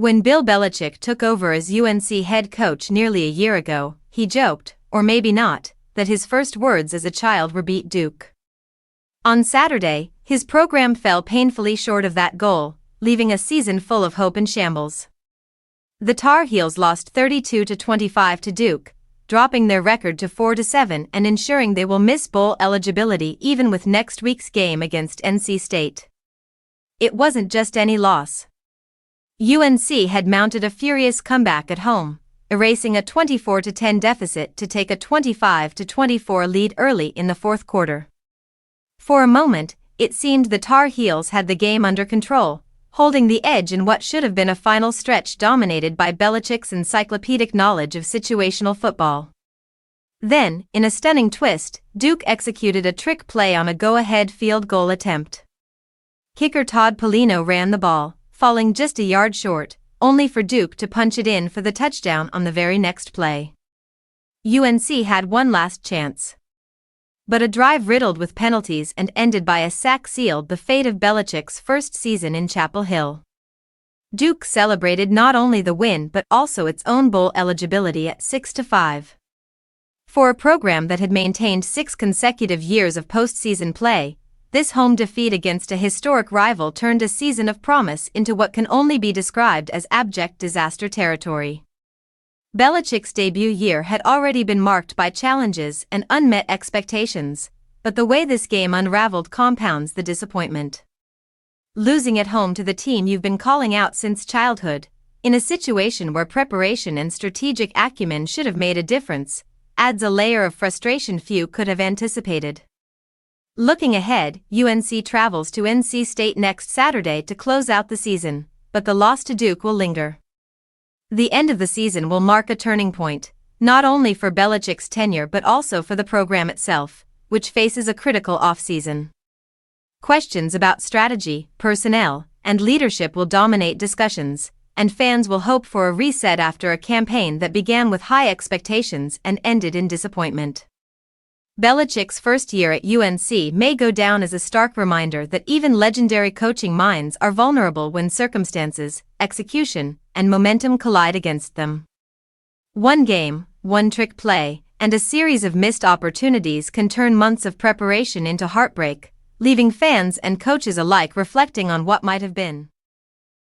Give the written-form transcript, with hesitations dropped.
When Bill Belichick took over as UNC head coach nearly a year ago, he joked, or maybe not, that his first words as a child were beat Duke. On Saturday, his program fell painfully short of that goal, leaving a season full of hope in shambles. The Tar Heels lost 32-25 to Duke, dropping their record to 4-7 and ensuring they will miss bowl eligibility even with next week's game against NC State. It wasn't just any loss. UNC had mounted a furious comeback at home, erasing a 24-10 deficit to take a 25-24 lead early in the fourth quarter. For a moment, it seemed the Tar Heels had the game under control, holding the edge in what should have been a final stretch dominated by Belichick's encyclopedic knowledge of situational football. Then, in a stunning twist, Duke executed a trick play on a go-ahead field goal attempt. Kicker Todd Polino ran the ball, falling just a yard short, only for Duke to punch it in for the touchdown on the very next play. UNC had one last chance. But a drive riddled with penalties and ended by a sack sealed the fate of Belichick's first season in Chapel Hill. Duke celebrated not only the win but also its own bowl eligibility at 6-5. For a program that had maintained 6 consecutive years of postseason play, this home defeat against a historic rival turned a season of promise into what can only be described as abject disaster territory. Belichick's debut year had already been marked by challenges and unmet expectations, but the way this game unraveled compounds the disappointment. Losing at home to the team you've been calling out since childhood, in a situation where preparation and strategic acumen should have made a difference, adds a layer of frustration few could have anticipated. Looking ahead, UNC travels to NC State next Saturday to close out the season, but the loss to Duke will linger. The end of the season will mark a turning point, not only for Belichick's tenure but also for the program itself, which faces a critical offseason. Questions about strategy, personnel, and leadership will dominate discussions, and fans will hope for a reset after a campaign that began with high expectations and ended in disappointment. Belichick's first year at UNC may go down as a stark reminder that even legendary coaching minds are vulnerable when circumstances, execution, and momentum collide against them. One game, one trick play, and a series of missed opportunities can turn months of preparation into heartbreak, leaving fans and coaches alike reflecting on what might have been.